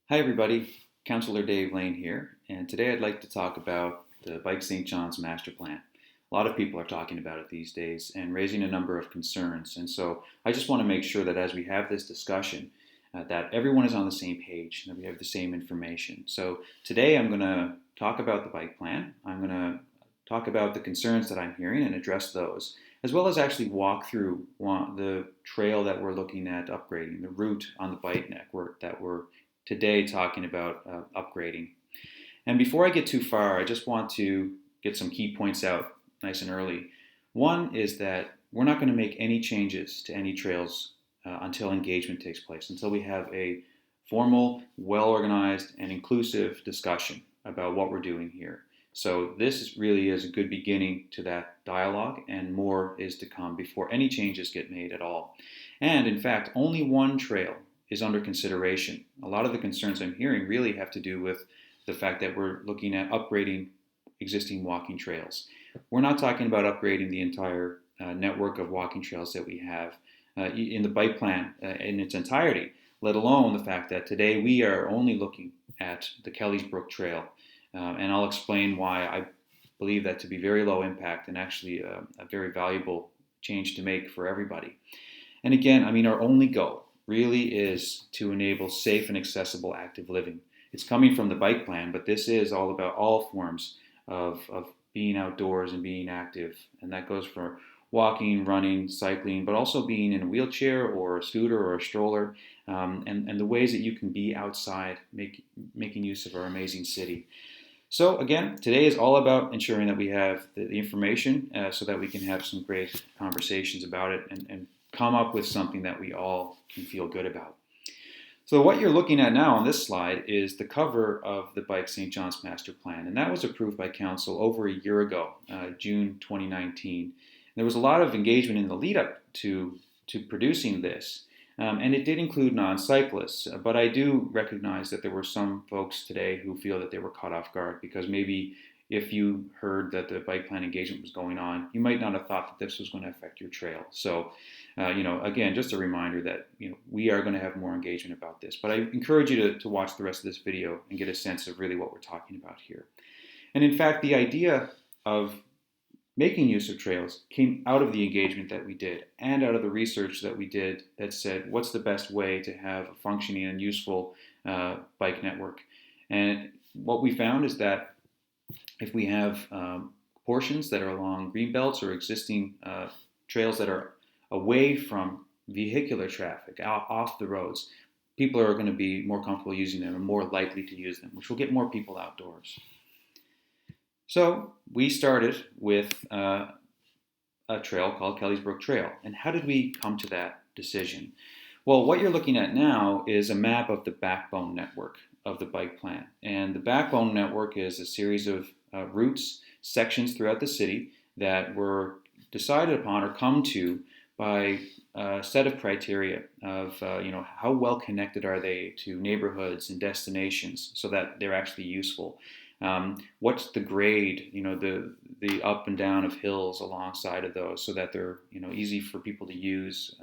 Hi everybody, Councillor Dave Lane here, and today I'd like to talk about the Bike St. John's Master Plan. A lot of people are talking about it these days and raising a number of concerns, and so I just want to make sure that as we have this discussion, that everyone is on the same page, that we have the same information. So today I'm going to talk about the bike plan. I'm going to talk about the concerns that I'm hearing and address those, as well as actually walk through the trail that we're looking at upgrading, the route on the bike network that we're today talking about upgrading. And before I get too far, I just want to get some key points out nice and early. One is that we're not going to make any changes to any trails until engagement takes place, until we have a formal, well organized, and inclusive discussion about what we're doing here. So this really is a good beginning to that dialogue, and more is to come before any changes get made at all. And in fact, only one trail is under consideration. A lot of the concerns I'm hearing really have to do with the fact that we're looking at upgrading existing walking trails. We're not talking about upgrading the entire network of walking trails that we have in the bike plan in its entirety, let alone the fact that today we are only looking at the Kelly's Brook Trail. And I'll explain why I believe that to be very low impact and actually a very valuable change to make for everybody. And again, our only goal really is to enable safe and accessible active living. It's coming from the bike plan, but this is all about all forms of being outdoors and being active. And that goes for walking, running, cycling, but also being in a wheelchair or a scooter or a stroller, and the ways that you can be outside making use of our amazing city. So again, today is all about ensuring that we have the information so that we can have some great conversations about it and come up with something that we all can feel good about. So what you're looking at now on this slide is the cover of the Bike St. John's Master Plan, and that was approved by Council over a year ago, June 2019. There was a lot of engagement in the lead up to producing this, and it did include non-cyclists, but I do recognize that there were some folks today who feel that they were caught off guard because maybe if you heard that the bike plan engagement was going on, you might not have thought that this was going to affect your trail. So, again, just a reminder that we are going to have more engagement about this. But I encourage you to watch the rest of this video and get a sense of really what we're talking about here. And in fact, the idea of making use of trails came out of the engagement that we did and out of the research that we did that said what's the best way to have a functioning and useful bike network. And what we found is that if we have portions that are along green belts or existing trails that are away from vehicular traffic, off the roads, people are going to be more comfortable using them and more likely to use them, which will get more people outdoors. So we started with a trail called Kelly's Brook Trail. And how did we come to that decision? Well, what you're looking at now is a map of the backbone network of the bike plan. And the backbone network is a series of routes, sections throughout the city that were decided upon or come to by a set of criteria of how well connected are they to neighborhoods and destinations so that they're actually useful. What's the grade, the up and down of hills alongside of those so that they're easy for people to use,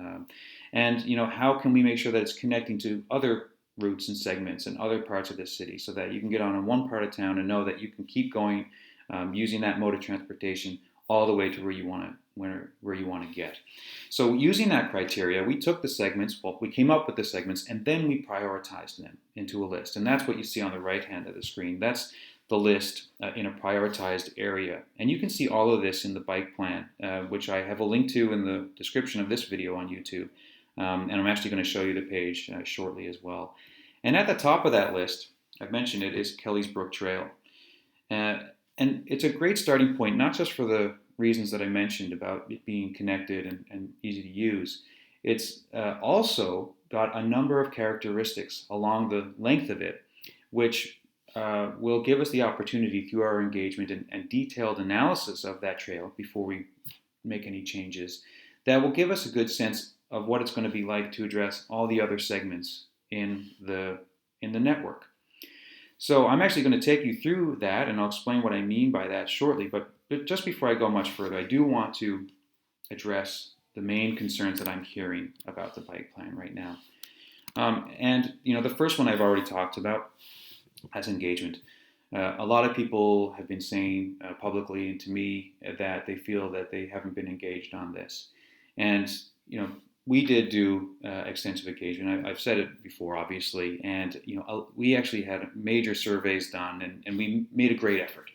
and how can we make sure that it's connecting to other routes and segments and other parts of the city so that you can get on in one part of town and know that you can keep going using that mode of transportation all the way to where you want to get. So using that criteria, we took the segments, we came up with the segments, and then we prioritized them into a list. And that's what you see on the right hand of the screen. That's the list in a prioritized area. And you can see all of this in the bike plan, which I have a link to in the description of this video on YouTube. And I'm actually going to show you the page shortly as well. And at the top of that list, I've mentioned it, is Kelly's Brook Trail. And it's a great starting point, not just for the reasons that I mentioned about it being connected and easy to use. It's also got a number of characteristics along the length of it, which will give us the opportunity through our engagement and detailed analysis of that trail before we make any changes, that will give us a good sense of what it's going to be like to address all the other segments in the network. So I'm actually going to take you through that, and I'll explain what I mean by that shortly. But just before I go much further, I do want to address the main concerns that I'm hearing about the bike plan right now. And the first one I've already talked about as engagement. A lot of people have been saying publicly and to me that they feel that they haven't been engaged on this. And, we did do extensive engagement. I've said it before, obviously, and we actually had major surveys done, and we made a great effort.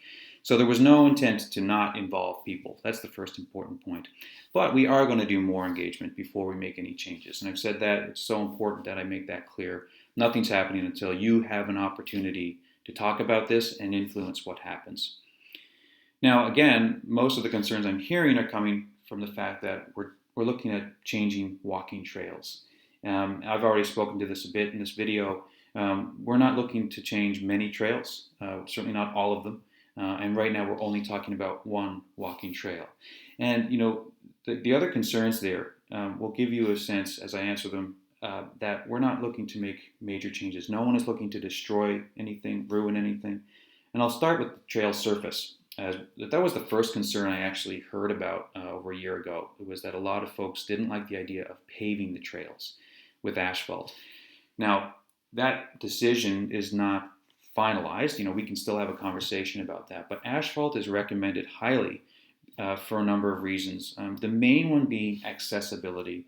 So there was no intent to not involve people. That's the first important point. But we are going to do more engagement before we make any changes. And I've said that it's so important that I make that clear. Nothing's happening until you have an opportunity to talk about this and influence what happens. Now, again, most of the concerns I'm hearing are coming from the fact that we're looking at changing walking trails. I've already spoken to this a bit in this video. We're not looking to change many trails, certainly not all of them. And right now we're only talking about one walking trail. And, the other concerns there will give you a sense as I answer them that we're not looking to make major changes. No one is looking to destroy anything, ruin anything. And I'll start with the trail surface. That was the first concern I actually heard about over a year ago. It was that a lot of folks didn't like the idea of paving the trails with asphalt. Now, that decision is not finalized. We can still have a conversation about that. But asphalt is recommended highly for a number of reasons. The main one being accessibility.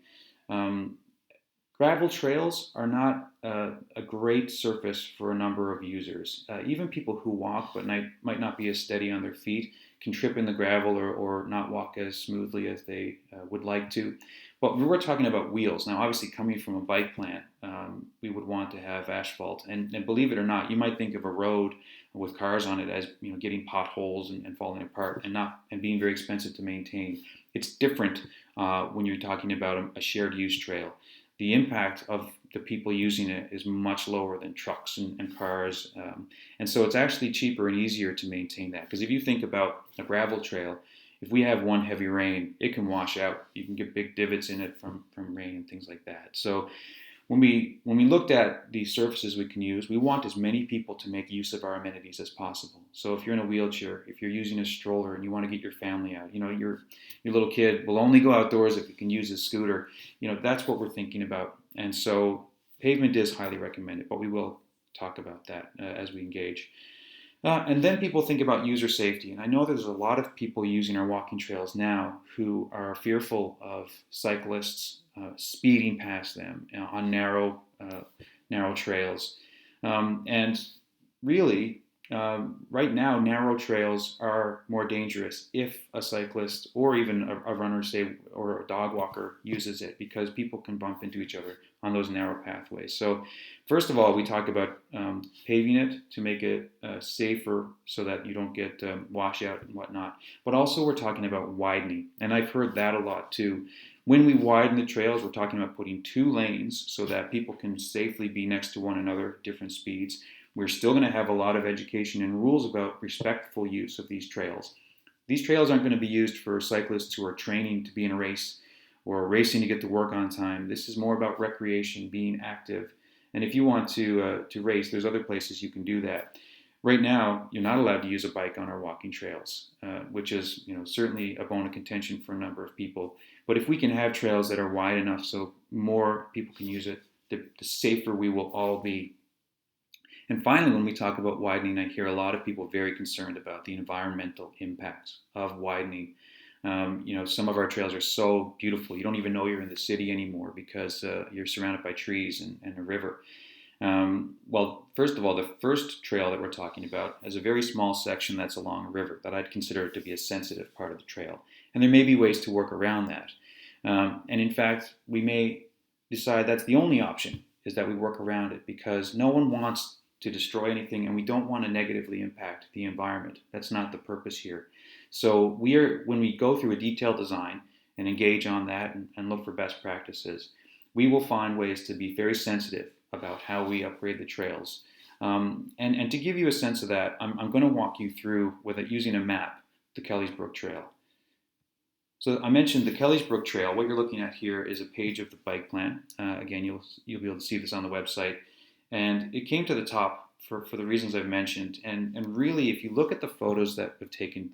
Gravel trails are not a great surface for a number of users. Even people who walk but might not be as steady on their feet can trip in the gravel or not walk as smoothly as they would like to. But we were talking about wheels. Now, obviously, coming from a bike plant, we would want to have asphalt. And believe it or not, you might think of a road with cars on it as getting potholes and falling apart and being very expensive to maintain. It's different when you're talking about a shared use trail. The impact of the people using it is much lower than trucks and cars. And so it's actually cheaper and easier to maintain that. Because if you think about a gravel trail, if we have one heavy rain, it can wash out. You can get big divots in it from rain and things like that. So when we looked at the surfaces we can use, we want as many people to make use of our amenities as possible. So if you're in a wheelchair, if you're using a stroller and you want to get your family out, your little kid will only go outdoors if you can use his scooter. That's what we're thinking about. And so pavement is highly recommended, but we will talk about that as we engage. And then people think about user safety. And I know there's a lot of people using our walking trails now who are fearful of cyclists speeding past them on narrow trails. And really, right now, narrow trails are more dangerous if a cyclist or even a runner, say, or a dog walker uses it, because people can bump into each other on those narrow pathways. So first of all, we talk about paving it to make it safer so that you don't get washout and whatnot. But also we're talking about widening. And I've heard that a lot too. When we widen the trails, we're talking about putting 2 lanes so that people can safely be next to one another at different speeds. We're still going to have a lot of education and rules about respectful use of these trails. These trails aren't going to be used for cyclists who are training to be in a race or racing to get to work on time. This is more about recreation, being active. And if you want to race, there's other places you can do that. Right now, you're not allowed to use a bike on our walking trails, which is certainly a bone of contention for a number of people. But if we can have trails that are wide enough so more people can use it, the safer we will all be. And finally, when we talk about widening, I hear a lot of people very concerned about the environmental impacts of widening. Some of our trails are so beautiful, you don't even know you're in the city anymore because you're surrounded by trees and a river. Well, first of all, the first trail that we're talking about has a very small section that's along a river that I'd consider to be a sensitive part of the trail. And there may be ways to work around that. And in fact, we may decide that's the only option, is that we work around it, because no one wants to destroy anything and we don't want to negatively impact the environment. That's not the purpose here. So when we go through a detailed design and engage on that and look for best practices, we will find ways to be very sensitive about how we upgrade the trails. And to give you a sense of that, I'm going to walk you through, using a map, the Kelly's Brook Trail. So I mentioned the Kelly's Brook Trail. What you're looking at here is a page of the bike plan. Again, you'll be able to see this on the website. And it came to the top for the reasons I've mentioned. And really, if you look at the photos that we've taken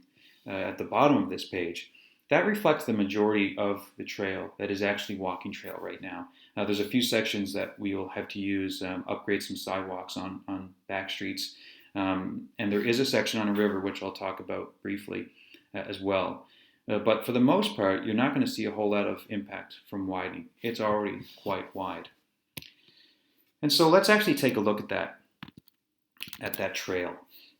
at the bottom of this page, that reflects the majority of the trail that is actually walking trail right now. There's a few sections that we will have to use, upgrade some sidewalks on back streets. And there is a section on a river, which I'll talk about briefly as well. But for the most part, you're not going to see a whole lot of impact from widening. It's already quite wide. And so let's actually take a look at that trail.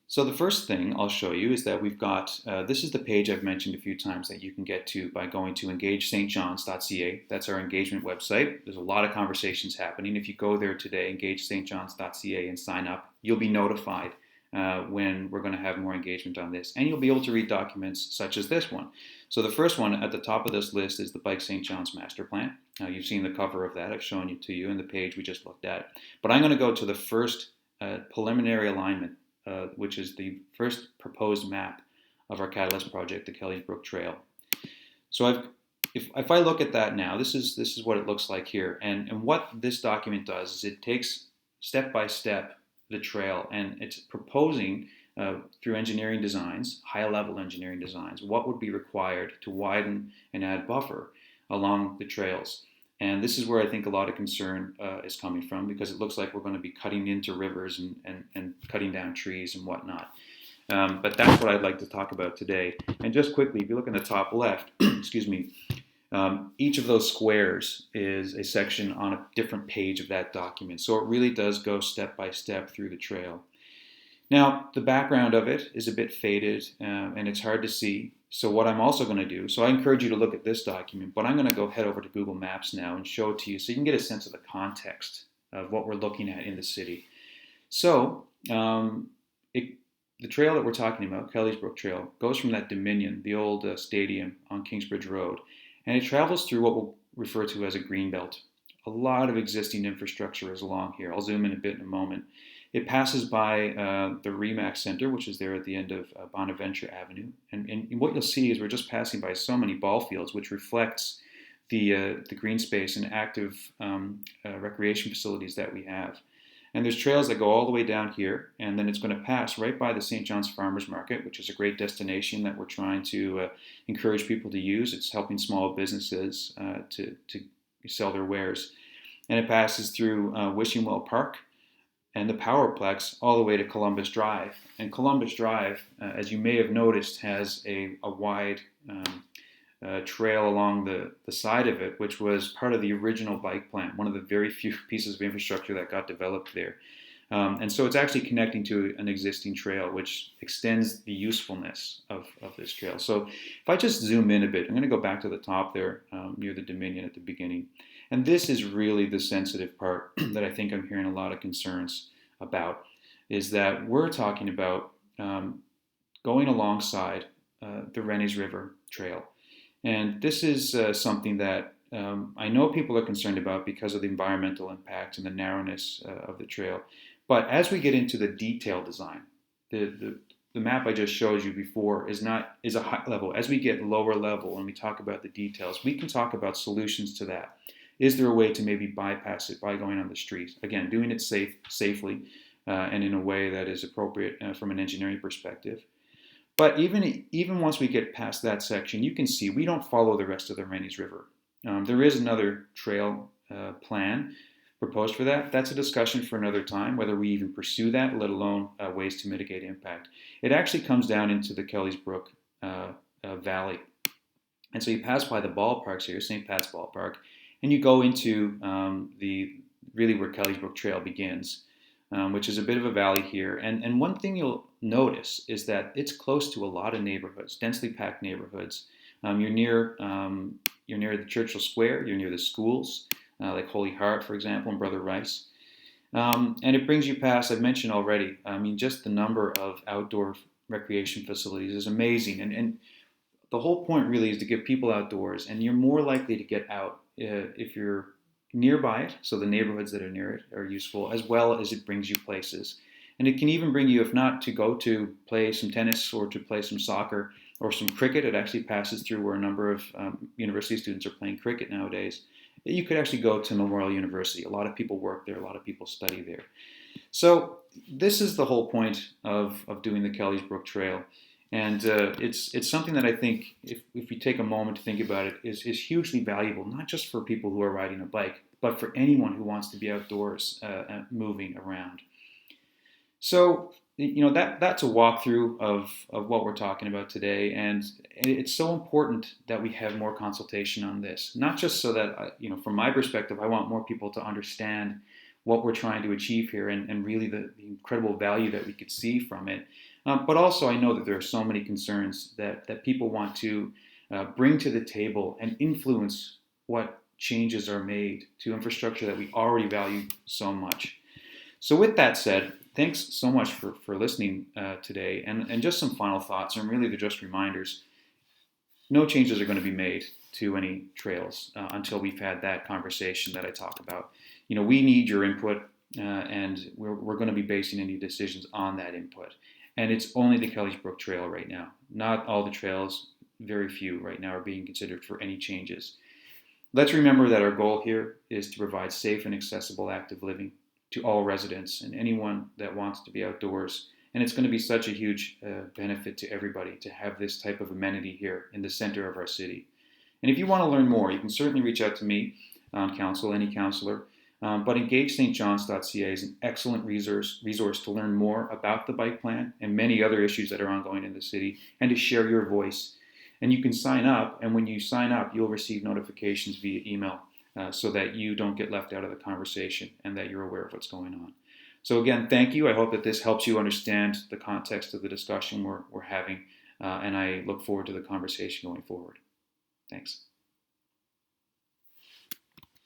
So the first thing I'll show you is that we've got, this is the page I've mentioned a few times that you can get to by going to engagestjohns.ca. That's our engagement website. There's a lot of conversations happening. If you go there today, engagestjohns.ca, and sign up, you'll be notified when we're going to have more engagement on this. And you'll be able to read documents such as this one. So the first one at the top of this list is the Bike St. John's Master Plan. You've seen the cover of that. I've shown it to you in the page we just looked at. But I'm going to go to the first preliminary alignment, which is the first proposed map of our Catalyst project, the Kelly's Brook Trail. So if I look at that now, this is what it looks like here. And what this document does is it takes step by step the trail, and it's proposing through engineering designs, high-level engineering designs, what would be required to widen and add buffer along the trails. And this is where I think a lot of concern is coming from, because it looks like we're going to be cutting into rivers and cutting down trees and whatnot. But that's what I'd like to talk about today. And just quickly, if you look in the top left, excuse me, each of those squares is a section on a different page of that document. So it really does go step by step through the trail. Now, the background of it is a bit faded and it's hard to see. So what I'm also going to do, so I encourage you to look at this document, but I'm going to go head over to Google Maps now and show it to you so you can get a sense of the context of what we're looking at in the city. So the trail that we're talking about, Kelly's Brook Trail, goes from that Dominion, the old stadium on Kingsbridge Road, and it travels through what we'll refer to as a green belt. A lot of existing infrastructure is along here. I'll zoom in a bit in a moment. It passes by the RE/MAX Center, which is there at the end of Bonaventure Avenue. And what you'll see is we're just passing by so many ball fields, which reflects the green space and active recreation facilities that we have. And there's trails that go all the way down here, and then it's going to pass right by the St. John's Farmers Market, which is a great destination that we're trying to encourage people to use. It's helping small businesses to sell their wares. And it passes through Wishing-Well Park and the Powerplex all the way to Columbus Drive. And Columbus Drive, as you may have noticed, has a wide trail along the side of it, which was part of the original bike plan, one of the very few pieces of infrastructure that got developed there. And so it's actually connecting to an existing trail, which extends the usefulness of this trail. So if I just zoom in a bit, I'm going to go back to the top there near the Dominion at the beginning. And this is really the sensitive part that I think I'm hearing a lot of concerns about, is that we're talking about going alongside the Rennies River Trail. And this is something that I know people are concerned about because of the environmental impact and the narrowness of the trail. But as we get into the detailed design, the map I just showed you before is a high level. As we get lower level and we talk about the details, we can talk about solutions to that. Is there a way to maybe bypass it by going on the street? Again, doing it safely and in a way that is appropriate from an engineering perspective. But even once we get past that section, you can see we don't follow the rest of the Rennies River. There is another trail plan proposed for that. That's a discussion for another time, whether we even pursue that, let alone ways to mitigate impact. It actually comes down into the Kelly's Brook Valley. And so you pass by the ballparks here, St. Pat's Ballpark, and you go into really where Kelly's Brook Trail begins, which is a bit of a valley here. And one thing you'll notice is that it's close to a lot of neighborhoods, densely packed neighborhoods. You're near the Churchill Square. You're near the schools, like Holy Heart, for example, and Brother Rice. And it brings you past, I've mentioned already, just the number of outdoor recreation facilities is amazing. And the whole point really is to get people outdoors, and you're more likely to get out if you're nearby it, so the neighborhoods that are near it are useful, as well as it brings you places. And it can even bring you, if not to go to play some tennis or to play some soccer or some cricket, it actually passes through where a number of university students are playing cricket nowadays. You could actually go to Memorial University. A lot of people work there, a lot of people study there. So this is the whole point of doing the Kelly's Brook Trail. And it's something that I think, if we take a moment to think about it, is hugely valuable, not just for people who are riding a bike, but for anyone who wants to be outdoors and moving around. So, that's a walkthrough of what we're talking about today, and it's so important that we have more consultation on this. Not just so that, from my perspective, I want more people to understand what we're trying to achieve here and really the incredible value that we could see from it. But also, I know that there are so many concerns that people want to bring to the table and influence what changes are made to infrastructure that we already value so much. So with that said, thanks so much for listening today. And just some final thoughts, and really they're just reminders. No changes are going to be made to any trails until we've had that conversation that I talked about. We need your input, and we're going to be basing any decisions on that input. And it's only the Kelly's Brook Trail right now. Not all the trails, very few right now are being considered for any changes. Let's remember that our goal here is to provide safe and accessible active living to all residents and anyone that wants to be outdoors. And it's going to be such a huge benefit to everybody to have this type of amenity here in the center of our city. And if you want to learn more, you can certainly reach out to me on council, any counselor. But EngageSt.John's.ca is an excellent resource to learn more about the bike plan and many other issues that are ongoing in the city, and to share your voice. And you can sign up, and when you sign up, you'll receive notifications via email so that you don't get left out of the conversation and that you're aware of what's going on. So again, thank you. I hope that this helps you understand the context of the discussion we're having, and I look forward to the conversation going forward. Thanks.